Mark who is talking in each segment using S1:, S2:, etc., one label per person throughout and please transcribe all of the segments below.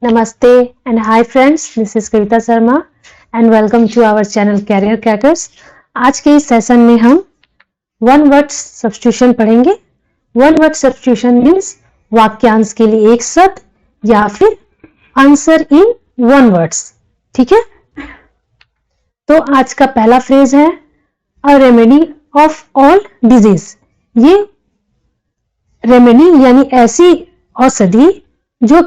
S1: Namaste and hi friends, this is Kavita Sharma and welcome to our channel Career Crackers। आज के इस session में हम one word substitution पढ़ेंगे। One word substitution means वाक्यांश के लिए एक शब्द या फिर आंसर इन वन वर्ड्स। ठीक है, तो आज का पहला फ्रेज है a remedy of all disease. ये रेमेडी यानी ऐसी औषधि जो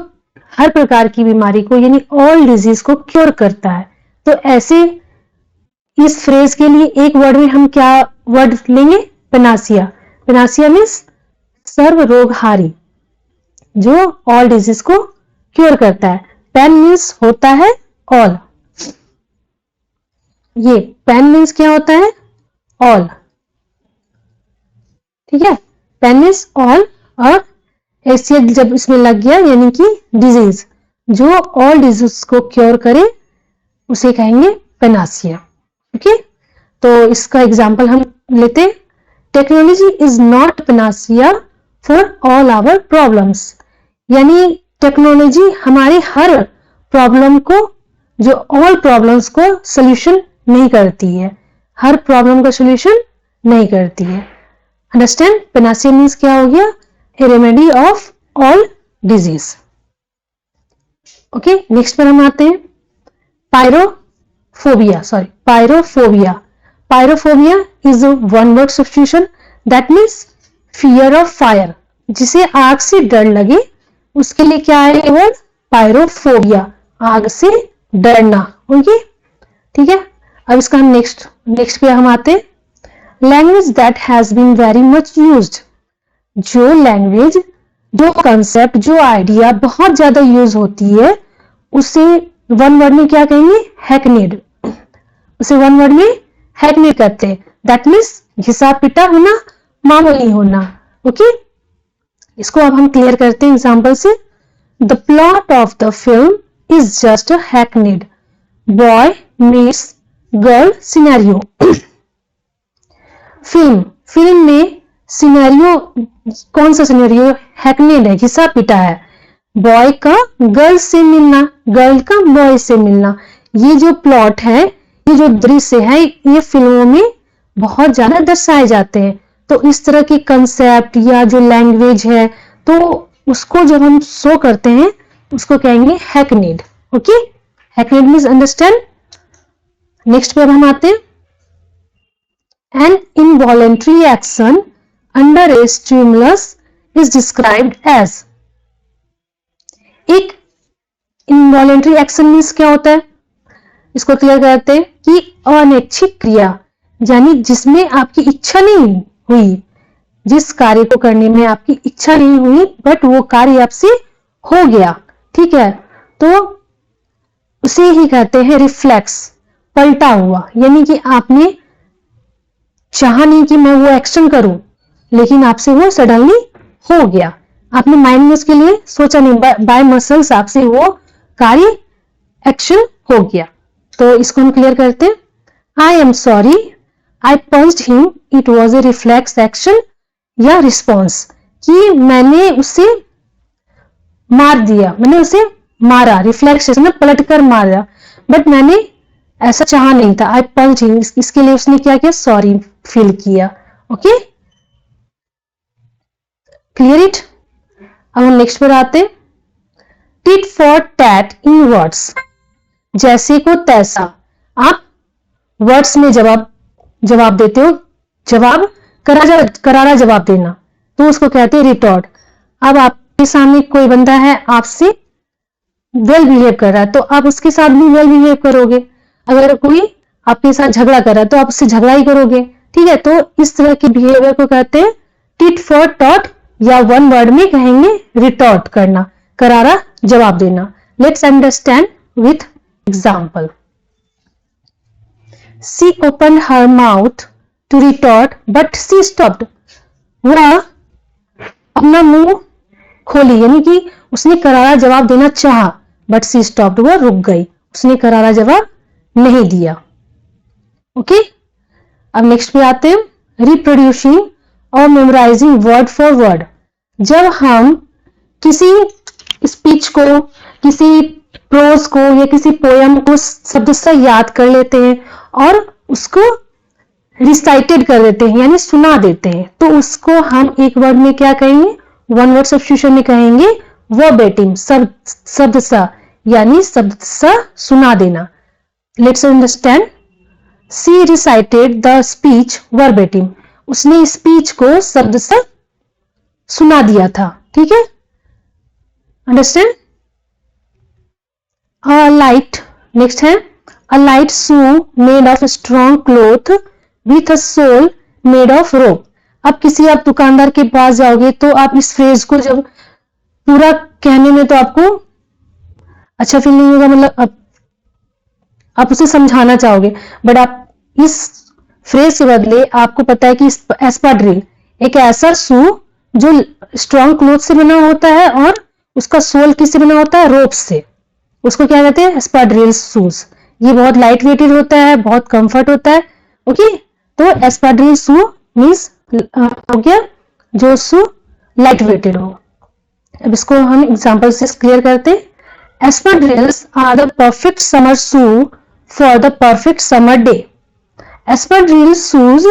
S1: हर प्रकार की बीमारी को यानी ऑल डिजीज को क्योर करता है। तो ऐसे इस फ्रेज के लिए एक वर्ड में हम क्या वर्ड लेंगे? पेनासिया। पेनासिया मीन्स सर्व रोगहारी, जो ऑल डिजीज को क्योर करता है। पेन मीन्स होता है ऑल। ये पेन मीन्स क्या होता है? ऑल। ठीक है, पेन मीन्स ऑल और ऐसे जब इसमें लग गया यानी कि डिजीज, जो ऑल डिजीज को क्योर करे उसे कहेंगे पेनासिया। ओके, तो इसका एग्जांपल हम लेते हैं। Technology is not panacea for all our problems. यानी टेक्नोलॉजी हमारे हर प्रॉब्लम को, जो ऑल प्रॉब्लम्स को सोल्यूशन नहीं करती है, हर प्रॉब्लम का सोल्यूशन नहीं करती है। अंडरस्टैंड? पेनासिया मीन्स क्या हो गया? A remedy of all disease। Okay, next पर हम आते हैं pyrophobia. Pyrophobia. Pyrophobia is one word substitution that means fear of fire. जिसे आग से डर लगे उसके लिए क्या है वर्ड? पायरोफोबिया, आग से डरना। ओके, ठीक है। अब इसका हम नेक्स्ट पे हम आते हैं language that has been very much used. जो लैंग्वेज, जो कंसेप्ट, जो आइडिया बहुत ज्यादा यूज होती है उसे वन वर्ड में क्या कहेंगे? हैकनीड। उसे वन वर्ड में हैकनीड कहते हैं। दैट मीन्स घिसा पिटा होना, मामूली होना। ओके, इसको अब हम क्लियर करते हैं एग्जांपल से। The plot of the film is just a hackneyed boy meets girl scenario. Film में सिनेरियो, कौन सा सिनेरियो? हैकनीड है, घिसा पिटा है। बॉय का गर्ल से मिलना, गर्ल का बॉय से मिलना। ये जो प्लॉट है, ये जो दृश्य है, ये फिल्मों में बहुत ज्यादा दर्शाए जाते हैं। तो इस तरह के कंसेप्ट या जो लैंग्वेज है, तो उसको जब हम शो करते हैं उसको कहेंगे hackneyed. Okay, hackneyed means understand. Next पे अब हम आते हैं an involuntary action under a stimulus is described as। एक इनवॉलेंट्री एक्शन मीन्स क्या होता है? इसको क्लियर करते हैं कि अनैच्छिक क्रिया, यानी जिसमें आपकी इच्छा नहीं हुई, जिस कार्य को करने में आपकी इच्छा नहीं हुई बट वो कार्य आपसे हो गया। ठीक है, तो उसे ही कहते हैं रिफ्लेक्स, पलटा हुआ। यानी कि आपने चाहा नहीं कि मैं वो एक्शन करूं, लेकिन आपसे वो सडनली हो गया। आपने माइंड में उसके लिए सोचा नहीं, बाय मसल्स आपसे वो कार्य एक्शन हो गया। तो इसको हम क्लियर करते हैं। I am sorry I punched him, it was a reflex action या रिस्पॉन्स। कि मैंने उसे मार दिया, मैंने उसे मारा, रिफ्लेक्स एक्शन, पलट कर मारा, बट मैंने ऐसा चाहा नहीं था। आई पंच्ड हिम, इसके लिए उसने क्या किया? सॉरी फील किया। Okay, clear it. अब हम नेक्स्ट पर आते हैं tit for tat in words. जैसे को तैसा। आप वर्ड्स में जवाब देते हो, जवाब करारा जवाब देना, तो उसको कहते हैं रिटॉर्ट। अब आपके सामने कोई बंदा है, आपसे वेल बिहेव कर रहा है, तो आप उसके साथ भी वेल बिहेव करोगे। अगर कोई आपके साथ झगड़ा कर रहा है तो आप उससे झगड़ा ही करोगे। ठीक है, तो इस तरह के बिहेवियर को कहते हैं टिट फॉर टॉट, या वन वर्ड में कहेंगे रिटॉर्ट करना, करारा जवाब देना। Let's understand with example. She open her mouth to retort but she stopped. वह अपना मुंह खोली, यानी कि उसने करारा जवाब देना चाहा, बट सी स्टॉप्ड, वह रुक गई, उसने करारा जवाब नहीं दिया। ओके, अब नेक्स्ट पे आते हैं रिप्रोड्यूसिंग और मेमोराइजिंग वर्ड फॉर वर्ड। जब हम किसी स्पीच को, किसी प्रोज को या किसी पोयम को शब्द से याद कर लेते हैं और उसको रिसाइटेड कर देते हैं यानी सुना देते हैं, तो उसको हम एक वर्ड में क्या कहेंगे, वन वर्ड सब्स्टिट्यूशन में कहेंगे वर्बेटिम, शब्द सा यानी शब्द सा सुना देना। Let's understand, she recited the speech verbatim, उसने स्पीच को शब्द सा सुना दिया था। ठीक है, अंडरस्टैंड। अ लाइट, नेक्स्ट है a light shoe made of strong cloth with a sole made of rope. अब किसी आप दुकानदार के पास जाओगे तो आप इस फ्रेज को जब पूरा कहने में तो आपको अच्छा फील नहीं होगा, मतलब आप उसे समझाना चाहोगे, बट आप इस फ्रेज के बदले आपको पता है कि एस्पाड्रिल एक ऐसा शू जो स्ट्रॉन्ग क्लोथ से बना होता है और उसका सोल किससे बना होता है, रोप से, उसको क्या कहते हैं, एस्पाड्रिल शूज। ये बहुत लाइट वेटेड होता है, बहुत कंफर्ट होता है। ओके, तो एस्पाड्रिल शू मीन्स हो गया जो शू लाइट वेटेड हो। अब इसको हम एग्जांपल से क्लियर करते हैं। Espadrilles are the perfect summer shoe for the perfect summer day. Espadrille shoes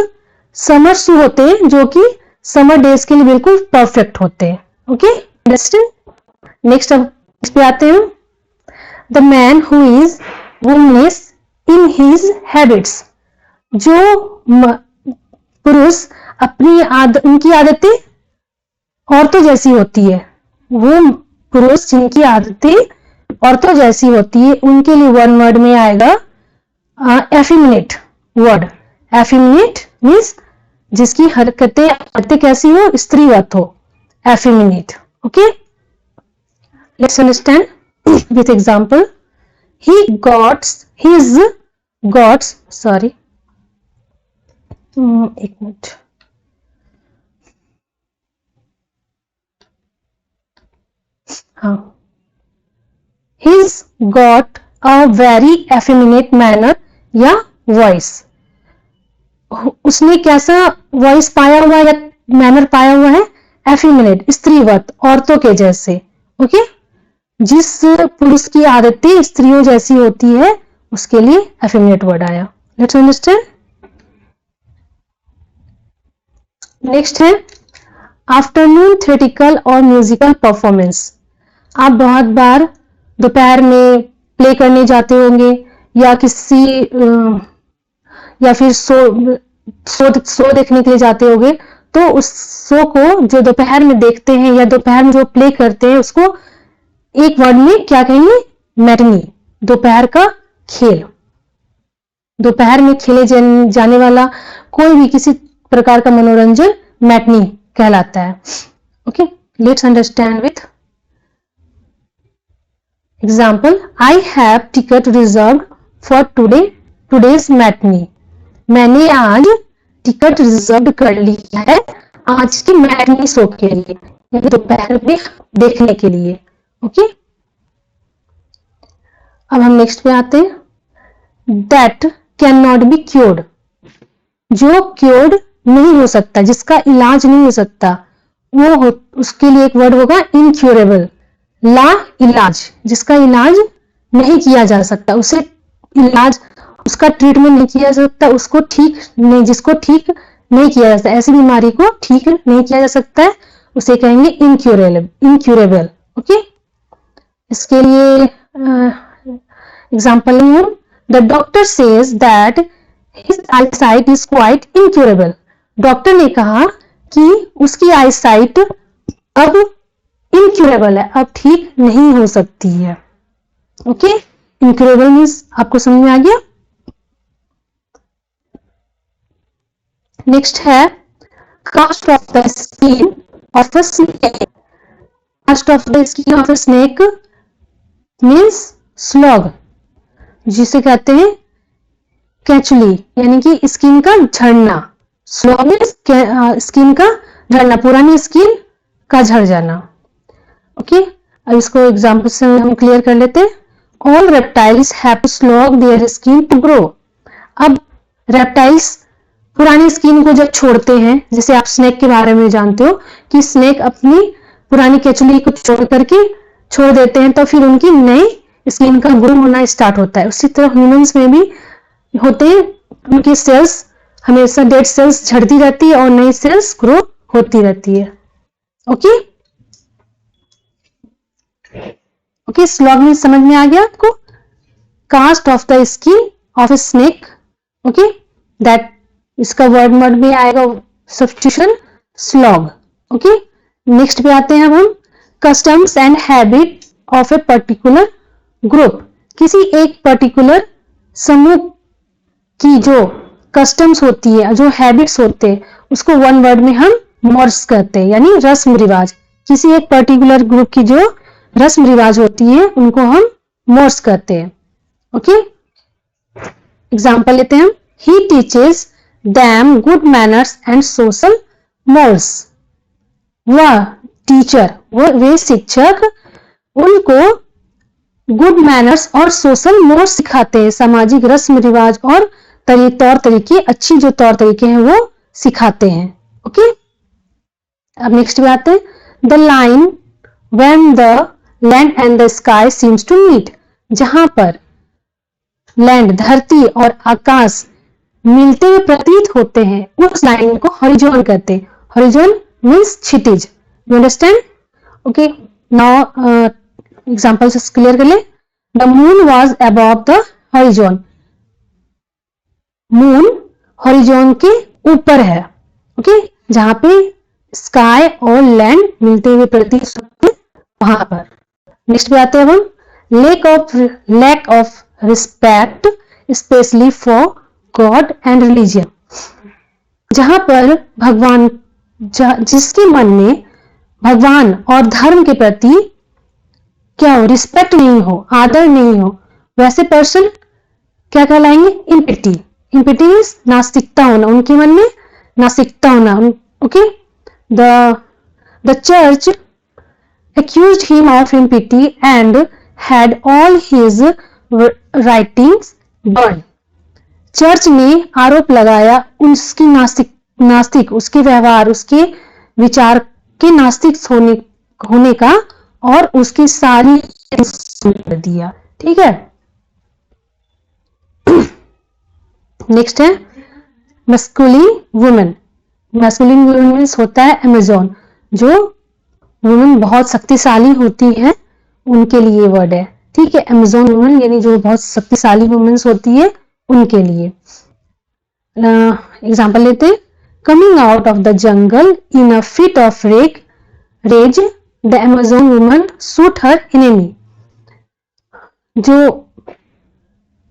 S1: summer shoe होते हैं जो कि समर डेज के लिए बिल्कुल परफेक्ट होते हैं। Okay, understand. नेक्स्ट अब इस पे आते हैं। The man who is womanish in his habits, जो पुरुष अपनी उनकी आदतें औरतों जैसी होती है, वो पुरुष जिनकी आदतें औरतों जैसी होती है, उनके लिए वन वर्ड में आएगा एफिमिनेट वर्ड। एफिमिनेट मीन्स जिसकी हरकतें आदतें कैसी हो, स्त्रीवत हो, effeminate. Okay, let's understand with example. he got sorry एक मिनट, हाँ, he's got a very effeminate manner या voice, उसने कैसा वॉइस पाया हुआ या मैनर पाया हुआ है, एफिमिनेट, स्त्रीवत, औरतों के जैसे। ओके, जिस पुरुष की आदतें स्त्रियों जैसी होती है उसके लिए एफिमिनेट वर्ड आया। Let's understand. नेक्स्ट है आफ्टरनून थिएट्रिकल और म्यूजिकल परफॉर्मेंस। आप बहुत बार दोपहर में प्ले करने जाते होंगे या किसी या फिर शो देखने के लिए जाते होंगे, तो उस शो को जो दोपहर में देखते हैं या दोपहर में जो प्ले करते हैं उसको एक वर्ड में क्या कहेंगे, मैटनी, दोपहर का खेल। दोपहर में खेले जाने वाला कोई भी किसी प्रकार का मनोरंजन मैटनी कहलाता है। Okay, let's understand with example. I have ticket reserve for today's matinee. मैंने आज टिकट रिजर्व कर लिया है आज की मैटनी शो के लिए, दोपहर में देखने के लिए। ओके, अब हम नेक्स्ट पे आते हैं। That can not be cured, जो क्योर्ड नहीं हो सकता, जिसका इलाज नहीं हो सकता, उसके लिए एक वर्ड होगा इनक्योरेबल। ला इलाज, जिसका इलाज नहीं किया जा सकता, उसे इलाज, उसका ट्रीटमेंट नहीं किया जा सकता, उसको ठीक नहीं, जिसको ठीक नहीं किया जा सकता, ऐसी बीमारी को ठीक नहीं किया जा सकता है, उसे कहेंगे इनक्यूरेबल। ओके, इसके लिए एग्जाम्पल है, the doctor says that his eyesight is quite incurable. Doctor ने कहा कि उसकी आईसाइट अब इनक्यूरेबल है, अब ठीक नहीं हो सकती है। ओके, इनक्यूरेबल मीन्स आपको समझ में आ गया। नेक्स्ट है cast off the skin of the snake. Cast off the skin of the snake means slough, जिसे कहते हैं कैचुली, यानी कि स्किन का झड़ना। स्लॉग मीन्स स्किन का झड़ना, पुरानी स्किन का झड़ जाना। ओके, अब इसको एग्जाम्पल से हम क्लियर कर लेते हैं। All reptiles have to slough their skin to grow. अब रेप्टाइल्स पुरानी स्किन को जब छोड़ते हैं, जैसे आप स्नेक के बारे में जानते हो कि स्नेक अपनी पुरानी केचुली को छोड़ करके छोड़ देते हैं तो फिर उनकी नई स्किन का ग्रो होना स्टार्ट होता है। उसी तरह ह्यूमंस में भी होते हैं, उनकी सेल्स हमेशा डेड सेल्स झड़ती रहती है और नई सेल्स ग्रो होती रहती है। ओके ओके, स्लॉग में समझ में आ गया आपको? Cast off the skin of a snake, okay, that इसका वर्ड में आएगा सब्स्टिट्यूशन स्लॉग। ओके, नेक्स्ट पे आते हैं अब हम, customs and habit of a particular group. किसी एक पर्टिकुलर समूह की जो कस्टम्स होती है, जो हैबिट्स होते हैं, उसको वन वर्ड में हम मॉर्स कहते हैं, यानी रस्म रिवाज। किसी एक पर्टिकुलर ग्रुप की जो रस्म रिवाज होती है उनको हम मॉर्स कहते हैं। ओके, एग्जाम्पल लेते हैं हम, he teaches them good manners and social morals. वह टीचर, वे शिक्षक उनको गुड मैनर्स और सोशल मॉरल्स सिखाते हैं, सामाजिक रस्म रिवाज और तौर तरीके, अच्छी जो तौर तरीके हैं वो सिखाते हैं। ओके, अब नेक्स्ट पे आते हैं, the line when the land and the sky seems to meet. जहां पर लैंड, धरती और आकाश मिलते हुए प्रतीत होते हैं, उस लाइन को हॉरिजॉन कहते हैं। Horizon means Kshitij. You understand? Okay, now example से क्लियर कर ले। The moon was above the horizon. Moon horizon के ऊपर है। ओके, जहां पे स्काई और लैंड मिलते हुए प्रतीत होते हैं, वहां पर। नेक्स्ट पे आते हैं हम, lack of respect specially for god and religion. जहां पर भगवान, जिसके मन में भगवान और धर्म के प्रति क्या हो, रिस्पेक्ट नहीं हो, आदर नहीं हो, वैसे पर्सन क्या कहलाएंगे? इम्पिटी। इम्पिटी मीन्स नास्तिकता होना, उनके मन में नास्तिकता होना। Okay, the church accused him of impiety and had all his writings burned. Church ने आरोप लगाया उसकी नास्तिक उसके व्यवहार, उसके विचार के नास्तिक होने का, और उसकी सारी कर दिया। ठीक है, नेक्स्ट है masculine women. Masculine women means होता है अमेजोन। जो वुमेन बहुत शक्तिशाली होती है उनके लिए वर्ड है। ठीक है, अमेजोन वुमेन यानी जो बहुत शक्तिशाली वुमेन्स होती है उनके लिए। एग्जांपल लेते हैं, coming out of the jungle in a fit of rage the Amazon woman shoot her enemy. जो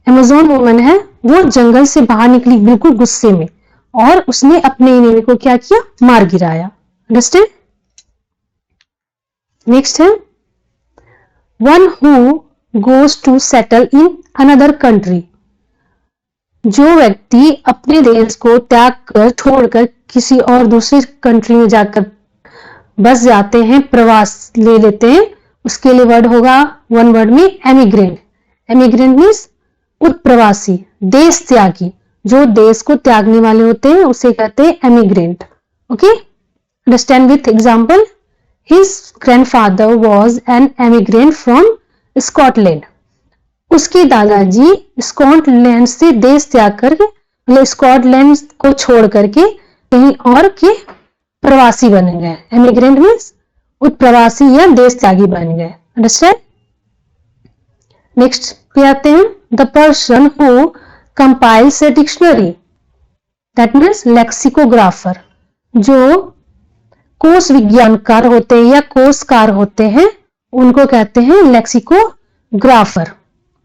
S1: अमेजोन वुमन है वो जंगल से बाहर निकली बिल्कुल गुस्से में, और उसने अपने एनिमी को क्या किया? मार गिराया। अंडरस्टैंड? नेक्स्ट है, one who goes to settle in another country. जो व्यक्ति अपने देश को त्याग कर, छोड़कर किसी और दूसरी कंट्री में जाकर बस जाते हैं, प्रवास ले लेते हैं, उसके लिए वर्ड होगा वन वर्ड में एमिग्रेंट। एमिग्रेंट मीन्स उत्प्रवासी, देश त्यागी। जो देश को त्यागने वाले होते हैं उसे कहते हैं emigrant. Okay, understand with example, His grandfather was an emigrant from Scotland. उसके दादाजी स्कॉटलैंड से देश त्याग कर, मतलब स्कॉटलैंड को छोड़ करके कहीं और के प्रवासी बन गए। एमिग्रेंट मीन्स उत्प्रवासी या देश त्यागी बन गए। अंडरस्टैंड? नेक्स्ट पे आते हैं, the person who compiles a dictionary, that means lexicographer. जो कोश विज्ञानकार होते हैं या कोशकार होते हैं उनको कहते हैं लेक्सिकोग्राफर।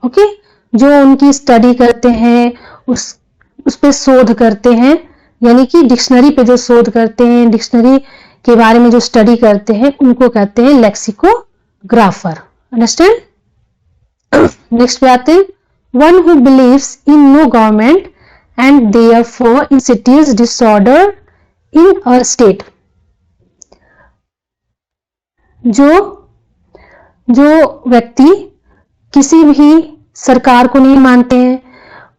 S1: ओके, जो उनकी स्टडी करते हैं, उस पे शोध करते हैं, यानी कि डिक्शनरी पे जो शोध करते हैं, डिक्शनरी के बारे में जो स्टडी करते हैं, उनको कहते हैं लेक्सिकोग्राफर। अंडरस्टैंड? नेक्स्ट पे आते हैं, one who believes in no government and therefore institutes disorder in a state. जो व्यक्ति किसी भी सरकार को नहीं मानते हैं,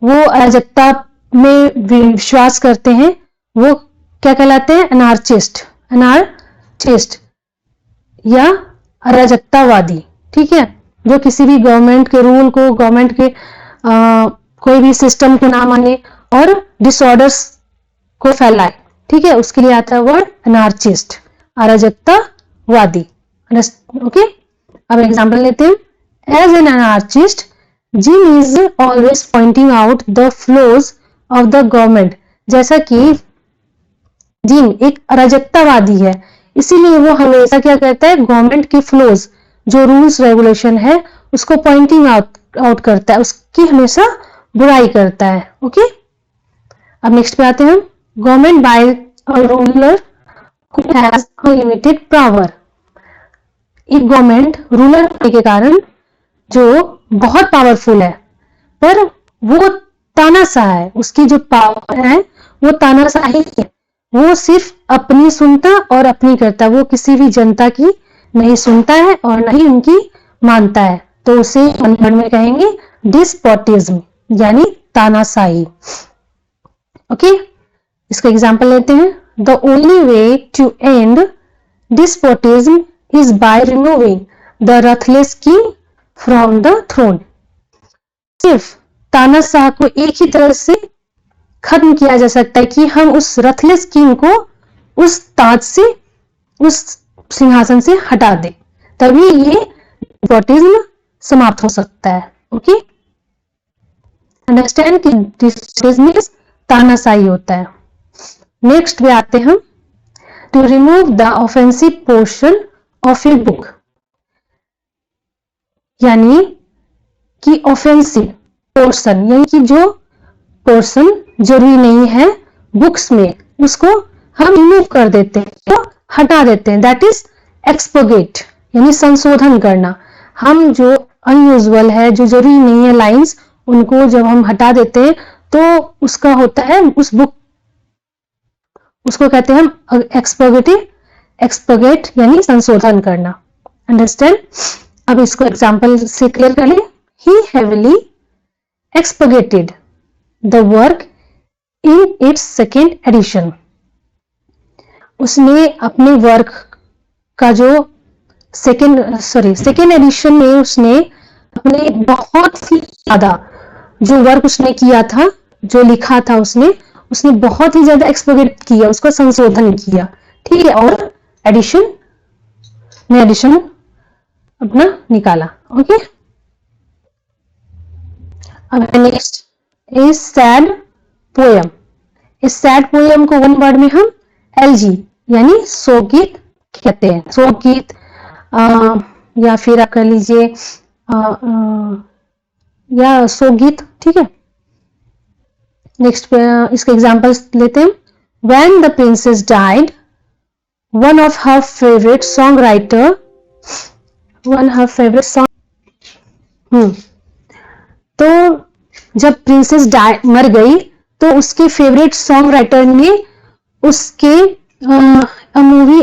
S1: वो अराजकता में विश्वास करते हैं, वो क्या कहलाते हैं? अनार्चिस्ट या अराजकतावादी। ठीक है, जो किसी भी गवर्नमेंट के रूल को, गवर्नमेंट के कोई भी सिस्टम को ना माने और डिसऑर्डर्स को फैलाए, ठीक है, उसके लिए आता है वर्ड अनार्चिस्ट, अराजकतावादी। ओके, अब एग्जांपल लेते हैं। As an anarchist Jim is always pointing out the flaws of the government. जैसा कि जिम एक अराजकतावादी है, इसीलिए वो हमेशा क्या कहता है, गवर्नमेंट के फ्लॉज, जो रूल्स रेगुलेशन है, उसको पॉइंटिंग आउट करता है, उसकी हमेशा बुराई करता है। ओके, अब नेक्स्ट पे आते हैं हम। Government by a ruler who has unlimited power. एक गवर्नमेंट रूलर होने के कारण जो बहुत पावरफुल है, पर वो तानाशाह है, उसकी जो पावर है वो तानाशाही है, वो सिर्फ अपनी सुनता और अपनी करता, वो किसी भी जनता की नहीं सुनता है और नहीं उनकी मानता है, तो उसे कन्नड़ में कहेंगे डिस्पोटिज्म, यानी तानाशाही। ओके, इसका एग्जांपल लेते हैं। The only way to end despotism is by removing the ruthless king from the throne। सिर्फ तानाशाह को एक ही तरह से खत्म किया जा सकता है कि हम उस रथलेस किंग को उस ताज से, उस सिंहासन से हटा दें, तभी ये डिस्पोटिज्म समाप्त हो सकता है। ओके, अंडरस्टैंड कि डिस्पोटिज्म तानाशाही होता है। नेक्स्ट पे आते हैं हम। To remove the offensive portion of a book, यानी कि ऑफेंसिव पोर्शन, यानी कि जो पोर्शन जरूरी नहीं है बुक्स में, उसको हम रिमूव कर देते हैं, तो हटा देते हैं। दैट इज एक्सपोगेट, यानी संशोधन करना। हम जो अनयूजुअल है, जो जरूरी नहीं है लाइंस, उनको जब हम हटा देते हैं तो उसका होता है, उस बुक, उसको कहते हैं हम एक्सपोगेट, यानी संशोधन करना। अंडरस्टैंड? अब इसको एग्जांपल से क्लियर कर ले। He heavily expurgated the work in its second edition. उसने अपने वर्क का जो सेकेंड एडिशन में उसने अपने बहुत ही ज्यादा जो वर्क उसने किया था, जो लिखा था उसने बहुत ही ज्यादा एक्सपोगेट किया, उसको संशोधन किया, ठीक है, और एडिशन अपना निकाला। ओके, अब नेक्स्ट इज सैड पोयम। इस सैड पोयम को वन वर्ड में हम एलजी, यानी शोकगीत कहते हैं। शोकगीत या फिर आप कह लीजिए या शोकगीत, ठीक है। नेक्स्ट इसके एग्जांपल्स लेते हैं। When the princess died, one of her favourite song writer, तो जब प्रिंसेस मर गई तो उसके फेवरेट सॉन्ग राइटर ने उसके मूवी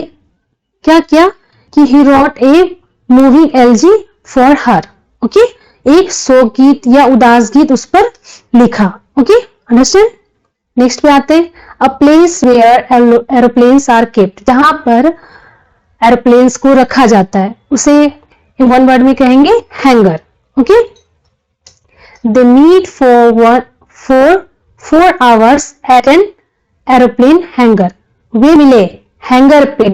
S1: क्या किया कि he wrote a movie elegy for her. Okay, एक शोक गीत या उदास गीत उस पर लिखा। Okay, understand? नेक्स्ट पे आते हैं। A place where aeroplanes are kept, जहां पर एरोप्लेन्स को रखा जाता है, उसे वन वर्ड में कहेंगे hangar. Okay, the need for 4 hours at an aeroplane hangar. वे मिले हैंगर पे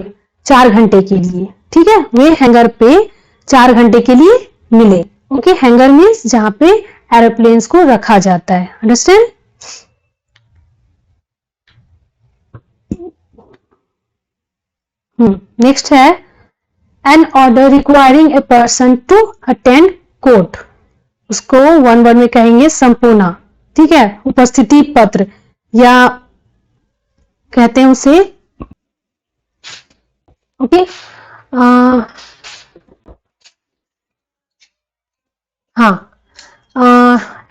S1: 4 घंटे के लिए, ठीक है, वे हैंगर पे 4 घंटे के लिए मिले। ओके, हैंगर मीन्स जहां पे एरोप्लेन्स को रखा जाता है। अंडरस्टैंड? नेक्स्ट है an order requiring a person to attend court. उसको वन वर्ड में कहेंगे संपूर्णा, ठीक है, उपस्थिति पत्र या कहते हैं उसे। ओके, हाँ,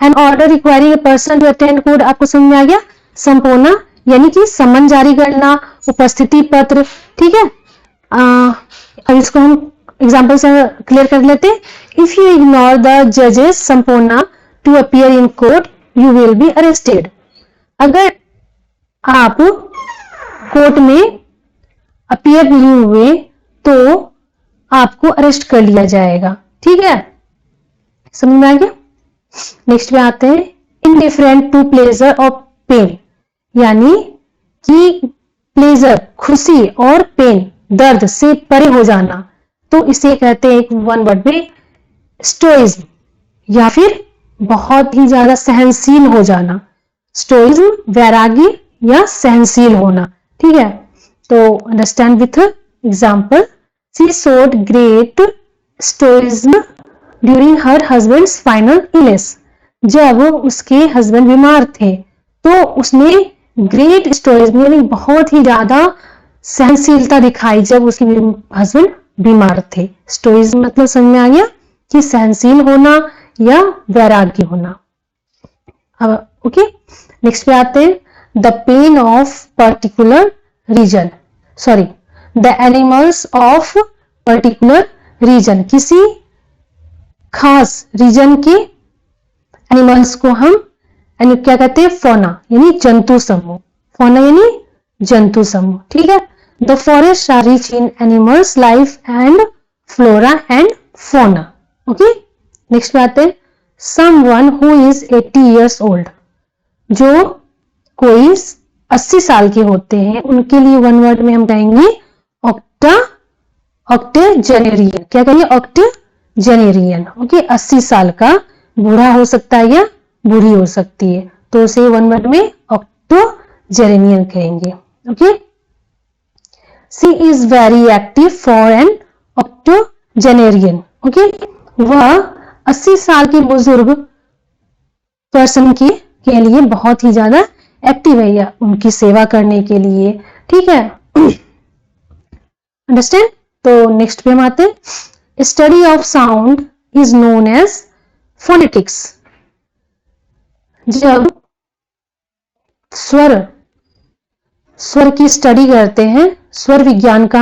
S1: an order requiring a person to attend court आपको समझ में आ गया। संपूर्णा यानी कि सम्मन जारी करना, उपस्थिति पत्र, ठीक है। अब इसको हम एग्जांपल से क्लियर कर लेते हैं। इफ यू इग्नोर द जजेस Sampurna to appear in court you will be arrested. अगर आप कोर्ट में अपीयर नहीं हुए तो आपको अरेस्ट कर लिया जाएगा, ठीक है, समझ में आ गया। नेक्स्ट पे आते हैं इनडिफरेंट टू प्लेजर और पेन, यानी कि प्लेजर खुशी और पेन दर्द से परे हो जाना, तो इसे कहते हैं एक वन वर्ड में स्टोइज्म, या फिर बहुत ही ज्यादा सहनशील हो जाना। स्टोइज्म वैरागी या सहनशील होना, ठीक है। तो understand with example, she showed great stoicism during her husband's final illness, जब उसके हस्बैंड बीमार थे तो उसने ग्रेट स्टोइज्म यानी बहुत ही ज्यादा सहनशीलता दिखाई जब उसके हस्बैंड बीमार थे। स्टोइज्म मतलब समझ में आ गया कि सहनशील होना या वैराग्य होना। अब ओके, नेक्स्ट पे आते हैं the pen of particular region, sorry the animals of particular region, किसी खास रीजन के एनिमल्स को हम क्या कहते हैं, फौना यानी जंतु समूह, फौना यानी जंतु समूह, ठीक है। The forest are rich in animals life and flora and fauna, okay. Next पे आते हैं someone who is 80 years old, जो कोई 80 साल के होते हैं उनके लिए वन वर्ड में हम कहेंगे ऑक्टोजेनेरियन, क्या कहेंगे, ऑक्टोजेनेरियन, ओके। 80 साल का बूढ़ा हो सकता है या बूढ़ी हो सकती है, तो उसे वन वर्ड में ऑक्टोजेनेरियन कहेंगे, okay. She is very active for an octogenarian, okay. वह 80 साल के बुजुर्ग पर्सन के लिए बहुत ही ज्यादा एक्टिव है या उनकी सेवा करने के लिए, ठीक है। अंडरस्टैंड। तो नेक्स्ट पे हम आते हैं study of sound is known as phonetics, जब स्वर की स्टडी करते हैं, स्वर विज्ञान का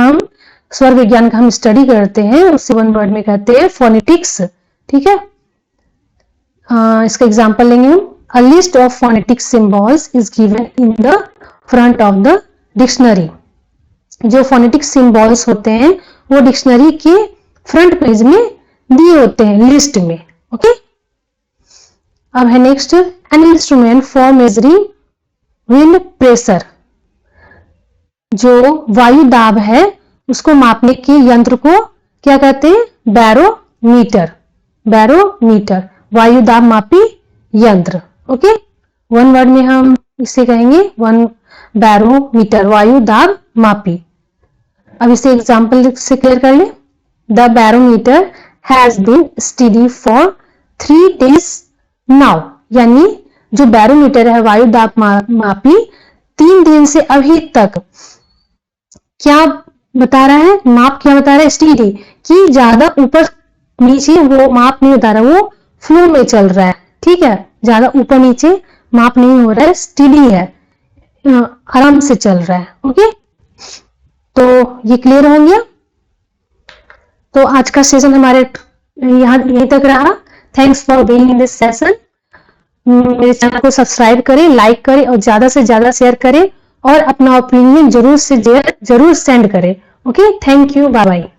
S1: हम स्टडी करते हैं, उसे वन वर्ड में कहते हैं फोनेटिक्स, ठीक है। इसका एग्जांपल लेंगे हम, a list of phonetic symbols is given in the front of the dictionary, जो फोनेटिक सिंबल्स होते हैं वो डिक्शनरी के फ्रंट पेज में दिए होते हैं लिस्ट में, ओके। अब है next an instrument for measuring wind pressure, जो वायु दाब है उसको मापने के यंत्र को क्या कहते हैं, बैरोमीटर, बैरोमीटर वायु दाब मापी यंत्र, ओके। वन वर्ड में हम इसे कहेंगे वन बैरोमीटर, वायु दाब मापी। अब इसे एग्जांपल से क्लियर कर ले, the barometer has been study for 3 days now, यानी जो बैरोमीटर है वायु दाब मापी 3 दिन से अभी तक क्या बता रहा है, माप क्या बता रहा है, स्टडी, कि ज्यादा ऊपर नीचे वो माप नहीं बता रहा, वो फ्लो में चल रहा है, ठीक है। ज्यादा ऊपर नीचे माप नहीं हो रहा है, स्टडी है, आराम से चल रहा है, ओके। तो ये क्लियर हो गया। तो आज का सेशन हमारे यहीं तक रहा। Thanks for being in this session. मेरे चैनल को सब्सक्राइब करें, लाइक करें और ज्यादा से ज्यादा शेयर करें और अपना ओपिनियन जरूर सेंड करें, okay. Thank you, bye bye.